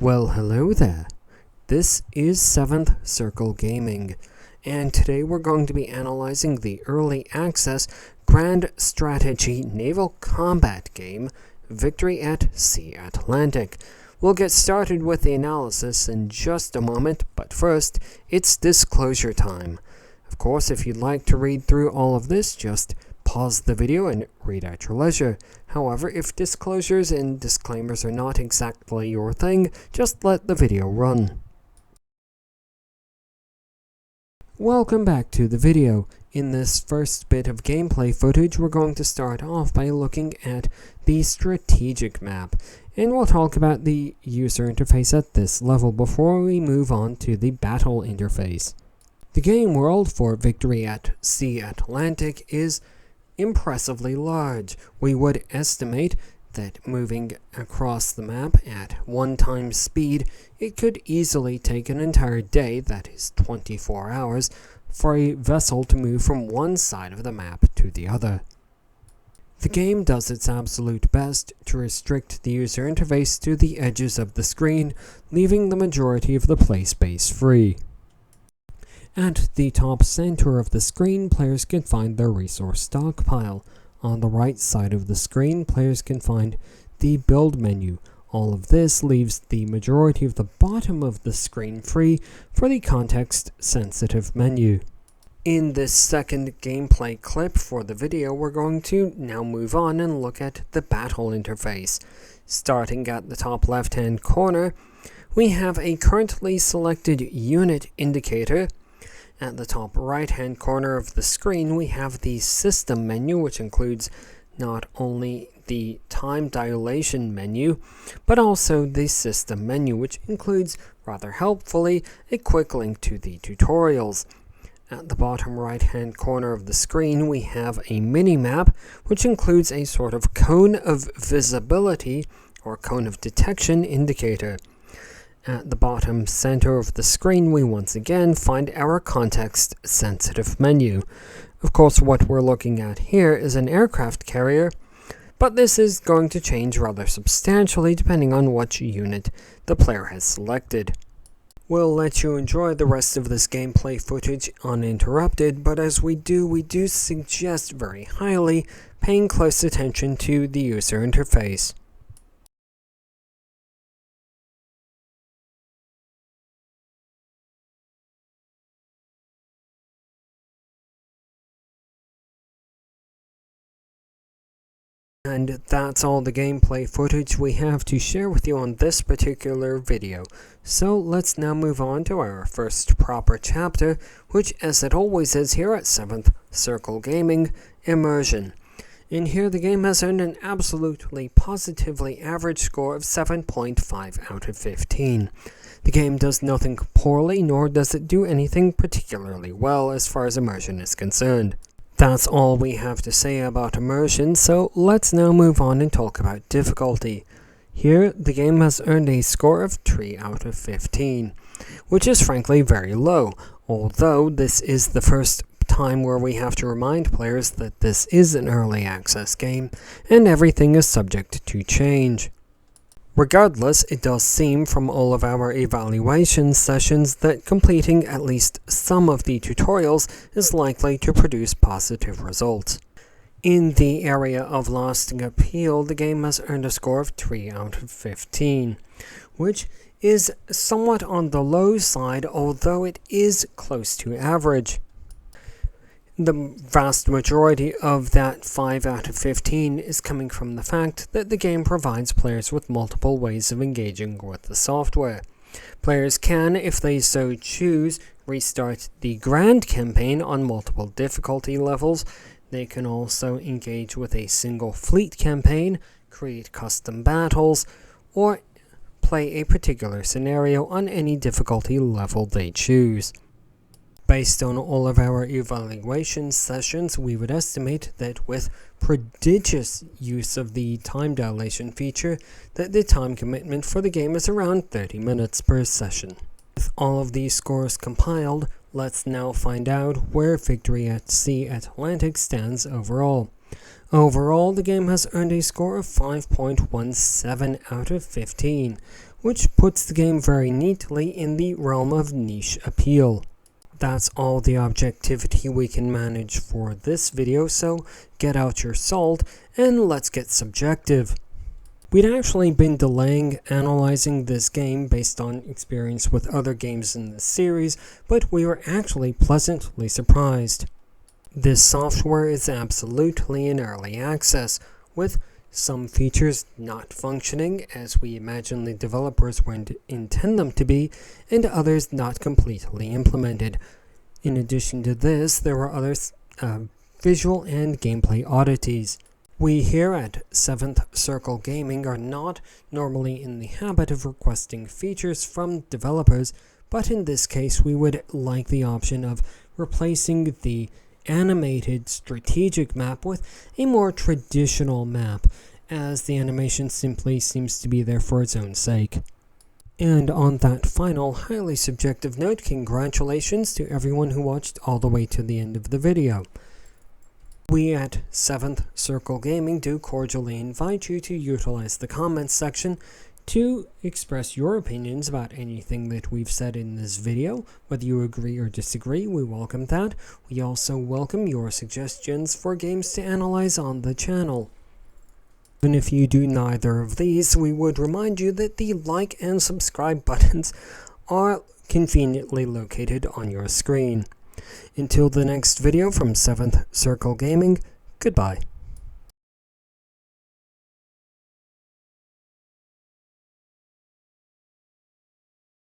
Well, hello there. This is 7th Circle Gaming, and today we're going to be analyzing the early access grand strategy naval combat game, Victory at Sea Atlantic. We'll get started with the analysis in just a moment, but first, it's disclosure time. Of course, if you'd like to read through all of this, just pause the video and read at your leisure. However, if disclosures and disclaimers are not exactly your thing, just let the video run. Welcome back to the video. In this first bit of gameplay footage, we're going to start off by looking at the strategic map, and we'll talk about the user interface at this level before we move on to the battle interface. The game world for Victory at Sea Atlantic is impressively large. We would estimate that moving across the map at 1x speed, it could easily take an entire day, that is 24 hours, for a vessel to move from one side of the map to the other. The game does its absolute best to restrict the user interface to the edges of the screen, leaving the majority of the play space free. At the top center of the screen, players can find their resource stockpile. On the right side of the screen, players can find the build menu. All of this leaves the majority of the bottom of the screen free for the context-sensitive menu. In this second gameplay clip for the video, we're going to now move on and look at the battle interface. Starting at the top left-hand corner, we have a currently selected unit indicator. At the top right-hand corner of the screen, we have the system menu, which includes not only the time dilation menu, but also the system menu, which includes, rather helpfully, a quick link to the tutorials. At the bottom right-hand corner of the screen, we have a mini-map, which includes a sort of cone of visibility, or cone of detection indicator. At the bottom center of the screen, we once again find our context-sensitive menu. Of course, what we're looking at here is an aircraft carrier, but this is going to change rather substantially depending on which unit the player has selected. We'll let you enjoy the rest of this gameplay footage uninterrupted, but as we do suggest very highly paying close attention to the user interface. And that's all the gameplay footage we have to share with you on this particular video. So let's now move on to our first proper chapter, which, as it always is here at 7th Circle Gaming, Immersion. In here, the game has earned an absolutely positively average score of 7.5 out of 15. The game does nothing poorly, nor does it do anything particularly well as far as immersion is concerned. That's all we have to say about immersion, so let's now move on and talk about difficulty. Here, the game has earned a score of 3 out of 15, which is frankly very low, although this is the first time where we have to remind players that this is an early access game, and everything is subject to change. Regardless, it does seem from all of our evaluation sessions that completing at least some of the tutorials is likely to produce positive results. In the area of lasting appeal, the game has earned a score of 3 out of 15, which is somewhat on the low side, although it is close to average. The vast majority of that 5 out of 15 is coming from the fact that the game provides players with multiple ways of engaging with the software. Players can, if they so choose, restart the Grand campaign on multiple difficulty levels. They can also engage with a single fleet campaign, create custom battles, or play a particular scenario on any difficulty level they choose. Based on all of our evaluation sessions, we would estimate that with prodigious use of the time dilation feature, that the time commitment for the game is around 30 minutes per session. With all of these scores compiled, let's now find out where Victory at Sea Atlantic stands overall. Overall, the game has earned a score of 5.17 out of 15, which puts the game very neatly in the realm of niche appeal. That's all the objectivity we can manage for this video, so get out your salt and let's get subjective. We'd actually been delaying analyzing this game based on experience with other games in this series, but we were actually pleasantly surprised. This software is absolutely in early access, with some features not functioning as we imagine the developers would intend them to be, and others not completely implemented. In addition to this, there were other visual and gameplay oddities. We here at 7th Circle Gaming are not normally in the habit of requesting features from developers, but in this case we would like the option of replacing the animated strategic map with a more traditional map, as the animation simply seems to be there for its own sake. And on that final, highly subjective note, congratulations to everyone who watched all the way to the end of the video. We at 7th Circle Gaming do cordially invite you to utilize the comments section to express your opinions about anything that we've said in this video. Whether you agree or disagree, we welcome that. We also welcome your suggestions for games to analyze on the channel. Even if you do neither of these, we would remind you that the like and subscribe buttons are conveniently located on your screen. Until the next video from 7th Circle Gaming, goodbye.